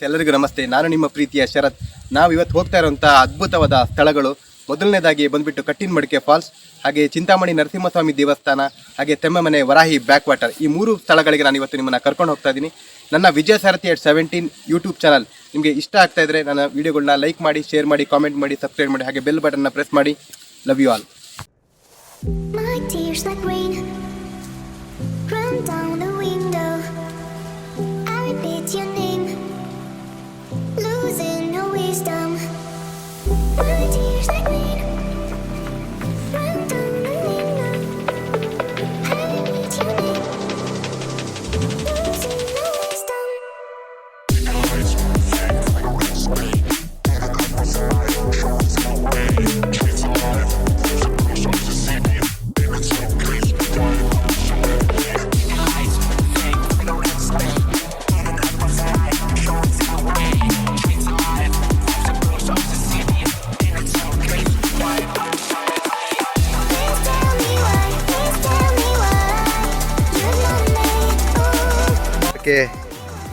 ಎಲ್ಲರಿಗೂ ನಮಸ್ತೆ. ನಾನು ನಿಮ್ಮ ಪ್ರೀತಿಯ ಶರತ್. ನಾವು ಇವತ್ತು ಹೋಗ್ತಾ ಇರುವಂಥ ಅದ್ಭುತವಾದ ಸ್ಥಳಗಳು, ಮೊದಲನೇದಾಗಿ ಬಂದುಬಿಟ್ಟು ಕಟ್ಟಿನಮಡಿಕೆ ಫಾಲ್ಸ್, ಹಾಗೆ ಚಿಂತಾಮಣಿ ನರಸಿಂಹಸ್ವಾಮಿ ದೇವಸ್ಥಾನ, ಹಾಗೆ ತೆಮ್ಮಮನೆ ವರಾಹಿ ಬ್ಯಾಕ್ ವಾಟರ್. ಈ 3 ಸ್ಥಳಗಳಿಗೆ ನಾನು ಇವತ್ತು ನಿಮ್ಮನ್ನು ಕರ್ಕೊಂಡು ಹೋಗ್ತಾ ಇದ್ದೀನಿ. ನನ್ನ ವಿಜಯ ಸಾರಥಿ @17 ಯೂಟ್ಯೂಬ್ ಚಾನಲ್ ನಿಮಗೆ ಇಷ್ಟ ಆಗ್ತಾ ಇದ್ದರೆ ನನ್ನ ವೀಡಿಯೋಗಳನ್ನ ಲೈಕ್ ಮಾಡಿ, ಶೇರ್ ಮಾಡಿ, ಕಾಮೆಂಟ್ ಮಾಡಿ, ಸಬ್ಸ್ಕ್ರೈಬ್ ಮಾಡಿ, ಹಾಗೆ ಬೆಲ್ ಬಟನ್ನ ಪ್ರೆಸ್ ಮಾಡಿ. Love you all. Your name, losing no wisdom. My tears like rain, run down the window. I repeat your name, losing no wisdom.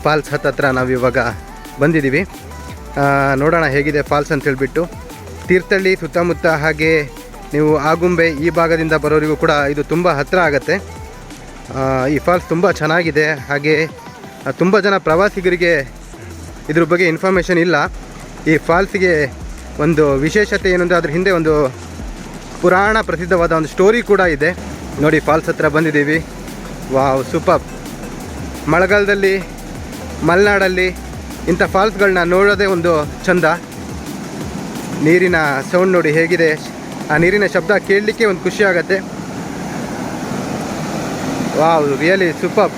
Falls ಹತ್ತತ್ರ ನಾವಿವಾಗ ಬಂದಿದ್ದೀವಿ. ನೋಡೋಣ ಹೇಗಿದೆ ಫಾಲ್ಸ್ ಅಂತ ಹೇಳಿಬಿಟ್ಟು. ತೀರ್ಥಹಳ್ಳಿ ಸುತ್ತಮುತ್ತ ಹಾಗೆ ನೀವು ಆಗುಂಬೆ ಈ ಭಾಗದಿಂದ ಬರೋರಿಗೂ ಕೂಡ ಇದು ತುಂಬ ಹತ್ತಿರ ಆಗುತ್ತೆ. ಈ ಫಾಲ್ಸ್ ತುಂಬ ಚೆನ್ನಾಗಿದೆ. ಹಾಗೆ ತುಂಬ ಜನ ಪ್ರವಾಸಿಗರಿಗೆ ಇದ್ರ ಬಗ್ಗೆ ಇನ್ಫಾರ್ಮೇಷನ್ ಇಲ್ಲ. ಈ ಫಾಲ್ಸಿಗೆ ಒಂದು ವಿಶೇಷತೆ ಏನಂದರೆ ಅದ್ರ ಹಿಂದೆ ಒಂದು ಪುರಾಣ ಪ್ರಸಿದ್ಧವಾದ ಒಂದು ಸ್ಟೋರಿ ಕೂಡ ಇದೆ. ನೋಡಿ, ಫಾಲ್ಸ್ ಹತ್ರ ಬಂದಿದ್ದೀವಿ. Wow, super. ಮಳೆಗಾಲದಲ್ಲಿ ಮಲೆನಾಡಲ್ಲಿ ಇಂಥ ಫಾಲ್ಸ್ಗಳನ್ನ ನೋಡೋದೇ ಒಂದು ಚಂದ. ನೀರಿನ ಸೌಂಡ್ ನೋಡಿ ಹೇಗಿದೆ, ಆ ನೀರಿನ ಶಬ್ದ ಕೇಳಲಿಕ್ಕೆ ಒಂದು ಖುಷಿ ಆಗುತ್ತೆ. Wow, really super.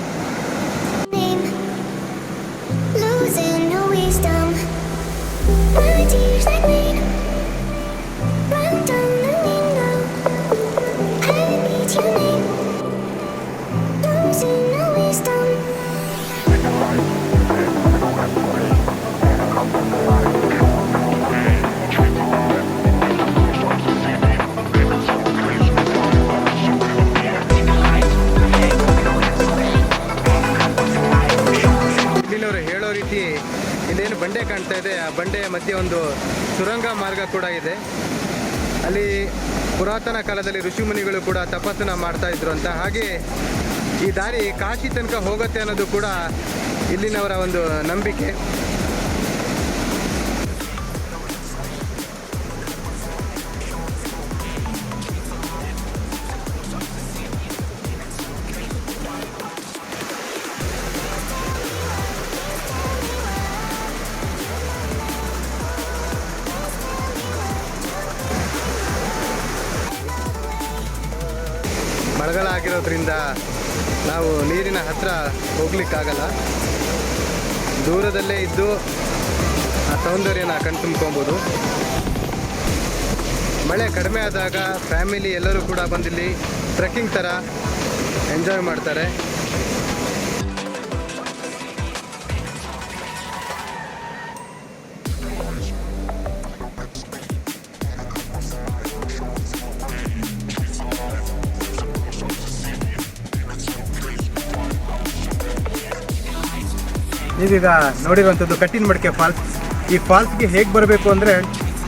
ಇಲ್ಲೇನು ಬಂಡೆ ಕಾಣ್ತಾ ಇದೆ, ಆ ಬಂಡೆಯ ಮಧ್ಯೆ ಒಂದು ಸುರಂಗ ಮಾರ್ಗ ಕೂಡ ಇದೆ. ಅಲ್ಲಿ ಪುರಾತನ ಕಾಲದಲ್ಲಿ ಋಷಿಮುನಿಗಳು ಕೂಡ ತಪಸ್ಸನ್ನು ಮಾಡ್ತಾ ಇದ್ರು ಅಂತ. ಹಾಗೆ ಈ ದಾರಿ ಕಾಶಿ ತನಕ ಹೋಗುತ್ತೆ ಅನ್ನೋದು ಕೂಡ ಇಲ್ಲಿನವರ ಒಂದು ನಂಬಿಕೆ. ಮಳೆಗಾಲ ಆಗಿರೋದ್ರಿಂದ ನಾವು ನೀರಿನ ಹತ್ತಿರ ಹೋಗ್ಲಿಕ್ಕಾಗಲ್ಲ. ದೂರದಲ್ಲೇ ಇದ್ದು ಆ ಸೌಂದರ್ಯನ ಕಣ್ತುಂಬ್ಕೊಬೋದು. ಮಳೆ ಕಡಿಮೆ ಆದಾಗ ಫ್ಯಾಮಿಲಿ ಎಲ್ಲರೂ ಕೂಡ ಬಂದಿಲ್ಲಿ ಟ್ರೆಕ್ಕಿಂಗ್ ಥರ ಎಂಜಾಯ್ ಮಾಡ್ತಾರೆ. ನೀವೀಗ ನೋಡಿರುವಂಥದ್ದು ಕಟ್ಟಿನಮಡಿಕೆ ಫಾಲ್ಸ್. ಈ ಫಾಲ್ಸ್ಗೆ ಹೇಗೆ ಬರಬೇಕು ಅಂದರೆ,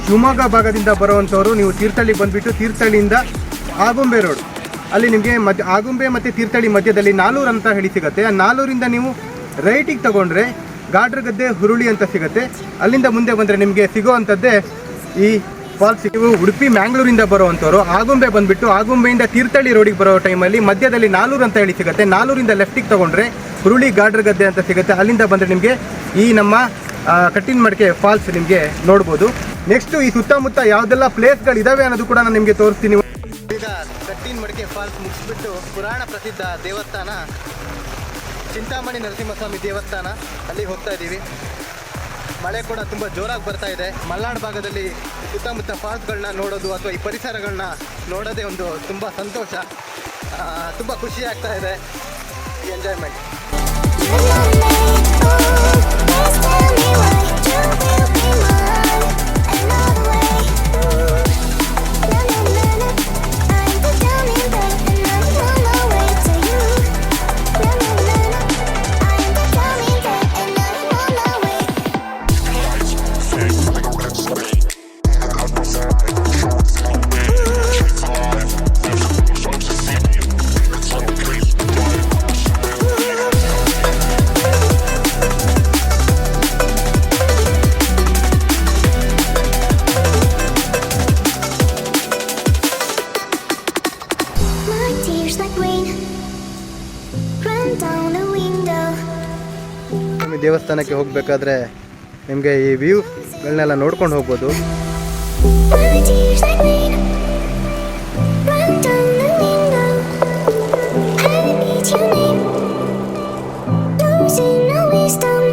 ಶಿವಮೊಗ್ಗ ಭಾಗದಿಂದ ಬರುವಂಥವ್ರು ನೀವು ತೀರ್ಥಹಳ್ಳಿ ಬಂದುಬಿಟ್ಟು ತೀರ್ಥಹಳ್ಳಿಯಿಂದ ಆಗುಂಬೆ ರೋಡ್, ಅಲ್ಲಿ ನಿಮಗೆ ಆಗುಂಬೆ ಮತ್ತು ತೀರ್ಥಹಳ್ಳಿ ಮಧ್ಯದಲ್ಲಿ ನಾಲೂರು ಅಂತ ಹೇಳಿ ಸಿಗುತ್ತೆ. ಆ ನಾಲೂರಿಂದ ನೀವು ರೈಟಿಗೆ ತೊಗೊಂಡ್ರೆ ಗಾಡ್ರಗದ್ದೆ ಹುರುಳಿ ಅಂತ ಸಿಗುತ್ತೆ. ಅಲ್ಲಿಂದ ಮುಂದೆ ಬಂದರೆ ನಿಮಗೆ ಸಿಗೋವಂಥದ್ದೇ ಈ ಫಾಲ್ಸ್. ನೀವು ಉಡುಪಿ ಮ್ಯಾಂಗ್ಳೂರಿಂದ ಬರುವಂಥವ್ರು ಆಗುಂಬೆ ಬಂದುಬಿಟ್ಟು ಆಗುಂಬೆಯಿಂದ ತೀರ್ಥಹಳ್ಳಿ ರೋಡಿಗೆ ಬರೋ ಟೈಮಲ್ಲಿ ಮಧ್ಯದಲ್ಲಿ ನಾಲೂರು ಅಂತ ಹೇಳಿ ಸಿಗುತ್ತೆ. ನಾಲೂರಿಂದ ಲೆಫ್ಟಿಗೆ ತೊಗೊಂಡ್ರೆ ಹುರುಳಿ ಗಾಡ್ರಗದ್ದೆ ಅಂತ ಸಿಗುತ್ತೆ. ಅಲ್ಲಿಂದ ಬಂದರೆ ನಿಮಗೆ ಈ ನಮ್ಮ ಕಟ್ಟಿನಮಡಿಕೆ ಫಾಲ್ಸ್ ನಿಮಗೆ ನೋಡ್ಬೋದು. ನೆಕ್ಸ್ಟು ಈ ಸುತ್ತಮುತ್ತ ಯಾವುದೆಲ್ಲ ಪ್ಲೇಸ್ಗಳಿದ್ದಾವೆ ಅನ್ನೋದು ಕೂಡ ನಾನು ನಿಮಗೆ ತೋರಿಸ್ತೀನಿ. ಈಗ ಕಟ್ಟಿನಮಡಿಕೆ ಫಾಲ್ಸ್ ಮುಗಿಸ್ಬಿಟ್ಟು ಪುರಾಣ ಪ್ರಸಿದ್ಧ ದೇವಸ್ಥಾನ ಚಿಂತಾಮಣಿ ನರಸಿಂಹಸ್ವಾಮಿ ದೇವಸ್ಥಾನ, ಅಲ್ಲಿ ಹೋಗ್ತಾ ಇದ್ದೀವಿ. ಮಳೆ ಕೂಡ ತುಂಬ ಜೋರಾಗಿ ಬರ್ತಾ ಇದೆ. ಮಲೆನಾಡು ಭಾಗದಲ್ಲಿ ಸುತ್ತಮುತ್ತ ಫಾಲ್ಸ್ಗಳನ್ನ ನೋಡೋದು ಅಥವಾ ಈ ಪರಿಸರಗಳನ್ನ ನೋಡೋದೇ ಒಂದು ತುಂಬ ಸಂತೋಷ, ತುಂಬ ಖುಷಿ ಆಗ್ತಾ ಇದೆ. ಈ ಎಂಜಾಯ್ಮೆಂಟ್. ದೇವಸ್ಥಾನಕ್ಕೆ ಹೋಗಬೇಕಾದ್ರೆ ನಿಮಗೆ ಈ ವ್ಯೂಗಳನ್ನೆಲ್ಲ ನೋಡ್ಕೊಂಡು ಹೋಗ್ಬೋದು. My tears like rain run down the window. I repeat your name, losing no wisdom.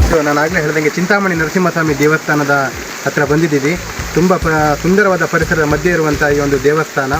So ನಾನು ಆಗಲೇ ಹೇಳ್ದಂಗೆ ಚಿಂತಾಮಣಿ ನರಸಿಂಹಸ್ವಾಮಿ ದೇವಸ್ಥಾನದ ಹತ್ರ ಬಂದಿದ್ದೀವಿ. ತುಂಬ ಸುಂದರವಾದ ಪರಿಸರದ ಮಧ್ಯೆ ಇರುವಂಥ ಈ ಒಂದು ದೇವಸ್ಥಾನ.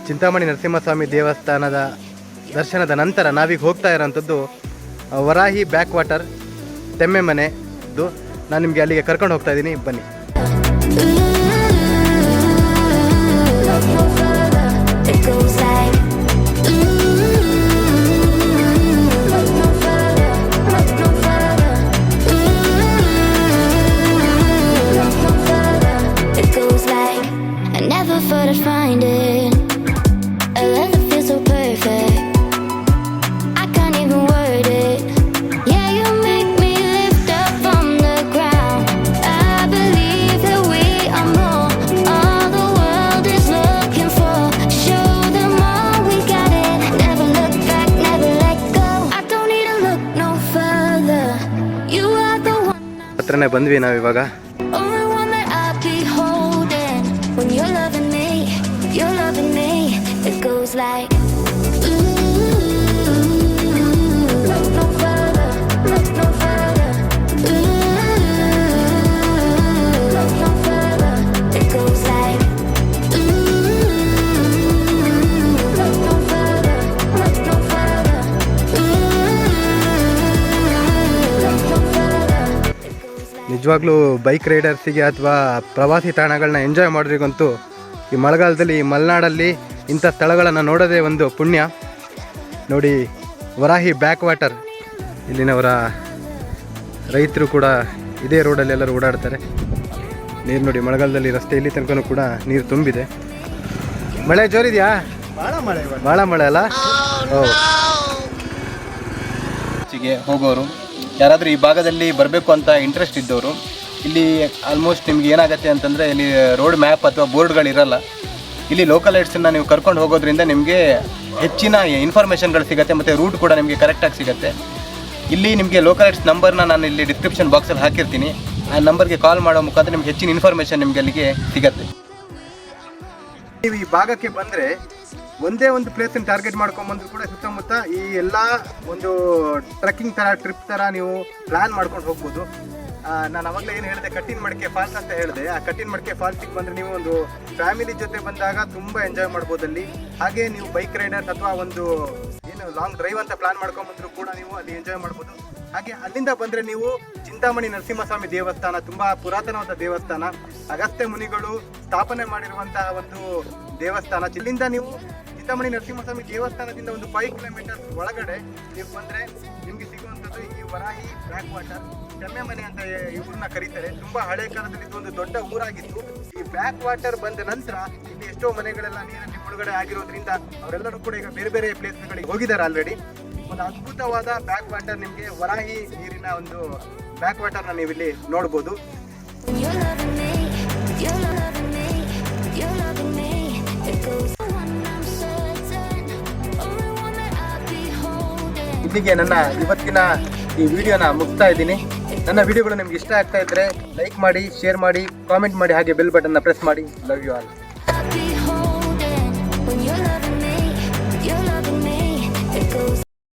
ಚಿಂತಾಮಣಿ ನರಸಿಂಹಸ್ವಾಮಿ ದೇವಸ್ಥಾನದ ದರ್ಶನದ ನಂತರ ನಾವೀಗ ಹೋಗ್ತಾ ಇರೋಂಥದ್ದು ವರಾಹಿ ಬ್ಯಾಕ್ ವಾಟರ್ ತೆಮ್ಮೆ ಮನೆದು. ನಾನು ನಿಮಗೆ ಅಲ್ಲಿಗೆ ಕರ್ಕೊಂಡು ಹೋಗ್ತಾ ಇದ್ದೀನಿ, ಬನ್ನಿ. It goes like it goes like I never thought I'd find it. A love that feels so perfect. I can't even word it. Yeah, you make me lift up from the ground. I believe that we are more. All the world is looking for. Show them all we got it. Never look back, never let go. I don't need to look no further. You are the one. ಹತ್ರನೇ ಬಂದ್ವಿ ನಾವು ಇವಾಗ. Only one that I'll be holding. When you're loving me, you're loving me. It goes like look no further, look no further. Look no further. It goes like look no further, look no further. Look no further. It goes like ನಿಜವಾಗ್ಲೂ bike ರೈಡರ್ಸಿಗೆ ಅಥವಾ ಪ್ರವಾಸಿ ತಾಣಗಳನ್ನ enjoy ಮಾಡೋರಿಗಂತೂ ಈ ಮಳೆಗಾಲದಲ್ಲಿ ಈ ಮಲೆನಾಡಲ್ಲಿ ಇಂಥ ಸ್ಥಳಗಳನ್ನು ನೋಡೋದೇ ಒಂದು ಪುಣ್ಯ. ನೋಡಿ, ವರಾಹಿ ಬ್ಯಾಕ್ ವಾಟರ್. ಇಲ್ಲಿನವರ ರೈತರು ಕೂಡ ಇದೇ ರೋಡಲ್ಲಿ ಎಲ್ಲರೂ ಓಡಾಡ್ತಾರೆ. ನೀರು ನೋಡಿ, ಮಳೆಗಾಲದಲ್ಲಿ ರಸ್ತೆ ಇಲ್ಲಿ ತನಕ ಕೂಡ ನೀರು ತುಂಬಿದೆ. ಮಳೆ ಜೋರಿದೆಯಾ? ಭಾಳ ಮಳೆ ಅಲ್ಲ? ಗೆ ಹೋಗೋರು ಯಾರಾದರೂ ಈ ಭಾಗದಲ್ಲಿ ಬರಬೇಕು ಅಂತ ಇಂಟ್ರೆಸ್ಟ್ ಇದ್ದವರು, ಇಲ್ಲಿ ಆಲ್ಮೋಸ್ಟ್ ನಿಮ್ಗೆ ಏನಾಗುತ್ತೆ ಅಂತಂದರೆ ಇಲ್ಲಿ ರೋಡ್ ಮ್ಯಾಪ್ ಅಥವಾ ಬೋರ್ಡ್ಗಳಿರಲ್ಲ. ಇಲ್ಲಿ ಲೋಕಲ್ ಲೈಟ್ಸನ್ನು ನೀವು ಕರ್ಕೊಂಡು ಹೋಗೋದ್ರಿಂದ ನಿಮಗೆ ಹೆಚ್ಚಿನ ಇನ್ಫಾರ್ಮೇಷನ್ಗಳು ಸಿಗುತ್ತೆ ಮತ್ತು ರೂಟ್ ಕೂಡ ನಿಮಗೆ ಕರೆಕ್ಟಾಗಿ ಸಿಗುತ್ತೆ. ಇಲ್ಲಿ ನಿಮಗೆ ಲೋಕಲ್ ಲೈಟ್ಸ್ ನಂಬರ್ನ ನಾನು ಇಲ್ಲಿ ಡಿಸ್ಕ್ರಿಪ್ಷನ್ ಬಾಕ್ಸಲ್ಲಿ ಹಾಕಿರ್ತೀನಿ. ಆ ನಂಬರ್ಗೆ ಕಾಲ್ ಮಾಡೋ ಮುಖಾಂತರ ನಿಮ್ಗೆ ಹೆಚ್ಚಿನ ಇನ್ಫಾರ್ಮೇಷನ್ ನಿಮಗೆ ಅಲ್ಲಿಗೆ ಸಿಗುತ್ತೆ. ನೀವು ಈ ಭಾಗಕ್ಕೆ ಬಂದರೆ ಒಂದೇ ಒಂದು ಪ್ಲೇಸನ್ನು ಟಾರ್ಗೆಟ್ ಮಾಡ್ಕೊಂಬಂದ್ರು ಕೂಡ ಸುತ್ತಮುತ್ತ ಈ ಎಲ್ಲ ಒಂದು ಟ್ರೆಕ್ಕಿಂಗ್ ಥರ ಟ್ರಿಪ್ ಥರ ನೀವು ಪ್ಲ್ಯಾನ್ ಮಾಡ್ಕೊಂಡು ಹೋಗ್ಬೋದು. ನಾನು ಅವಾಗಲೇ ಏನು ಹೇಳಿದೆ, ಕಟ್ಟಿನ ಮಡಿಕೆ ಫಾಲ್ಸ್ ಅಂತ ಹೇಳಿದೆ. ಆ ಕಟ್ಟಿನ ಮಡಿಕೆ ಫಾಲ್ಸಿಗೆ ಬಂದರೆ ನೀವು ಒಂದು ಫ್ಯಾಮಿಲಿ ಜೊತೆ ಬಂದಾಗ ತುಂಬ ಎಂಜಾಯ್ ಮಾಡ್ಬೋದು ಅಲ್ಲಿ. ಹಾಗೆ ನೀವು ಬೈಕ್ ರೈಡರ್ಸ್ ಅಥವಾ ಒಂದು ಏನು ಲಾಂಗ್ ಡ್ರೈವ್ ಅಂತ ಪ್ಲಾನ್ ಮಾಡ್ಕೊಂಬಂದ್ರು ಕೂಡ ನೀವು ಅಲ್ಲಿ ಎಂಜಾಯ್ ಮಾಡ್ಬೋದು. ಹಾಗೆ ಅಲ್ಲಿಂದ ಬಂದರೆ ನೀವು ಚಿಂತಾಮಣಿ ನರಸಿಂಹಸ್ವಾಮಿ ದೇವಸ್ಥಾನ, ತುಂಬ ಪುರಾತನವಾದ ದೇವಸ್ಥಾನ, ಅಗಸ್ತ್ಯ ಮುನಿಗಳು ಸ್ಥಾಪನೆ ಮಾಡಿರುವಂತಹ ಒಂದು ದೇವಸ್ಥಾನ. ಇಲ್ಲಿಂದ ನೀವು ಚಿಂತಾಮಣಿ ನರಸಿಂಹಸ್ವಾಮಿ ದೇವಸ್ಥಾನದಿಂದ ಒಂದು 5 ಕಿಲೋಮೀಟರ್ ಒಳಗಡೆ ನೀವು ಬಂದರೆ ನಿಮಗೆ ಸಿಗುವಂಥದ್ದು ಈ ವರಾಹಿ ಬ್ಯಾಕ್ ವಾಟರ್ ತೆಮ್ಮೆ ಮನೆ ಅಂತ ಈ ಊರನ್ನ ಕರೀತಾರೆ. ತುಂಬಾ ಹಳೆ ಕಾಲದಲ್ಲಿ ಇದೊಂದು ದೊಡ್ಡ ಊರಾಗಿತ್ತು. ಈ ಬ್ಯಾಕ್ ವಾಟರ್ ಬಂದ ನಂತರ ಇಲ್ಲಿ ಎಷ್ಟೋ ಮನೆಗಳೆಲ್ಲ ನೀರಲ್ಲಿ ಮುಳುಗಡೆ ಆಗಿರೋದ್ರಿಂದ ಅವರೆಲ್ಲರೂ ಕೂಡ ಈಗ ಬೇರೆ ಬೇರೆ ಪ್ಲೇಸ್ಗಳಿಗೆ ಹೋಗಿದ್ದಾರೆ ಆಲ್ರೆಡಿ. ಒಂದು ಅದ್ಭುತವಾದ ಬ್ಯಾಕ್ ವಾಟರ್, ನಿಮಗೆ ವರಾಹಿ ನೀರಿನ ಒಂದು ಬ್ಯಾಕ್ ವಾಟರ್ನ ನೀವು ಇಲ್ಲಿ ನೋಡ್ಬೋದು. you're loving me, you're loving me, you're loving me. It goes one I'm certain. Oh, ಇಲ್ಲಿಗೆ ನನ್ನ ಇವತ್ತಿನ ಈ ವಿಡಿಯೋನ ಮುಗಿಸ್ತಾ ಇದ್ದೀನಿ. ನನ್ನ ವಿಡಿಯೋಗಳು ನಿಮ್ಗೆ ಇಷ್ಟ ಆಗ್ತಾ ಇದ್ದರೆ ಲೈಕ್ ಮಾಡಿ, ಶೇರ್ ಮಾಡಿ, ಕಾಮೆಂಟ್ ಮಾಡಿ, ಹಾಗೆ ಬೆಲ್ ಬಟನ್ನ ಪ್ರೆಸ್ ಮಾಡಿ. Love you all.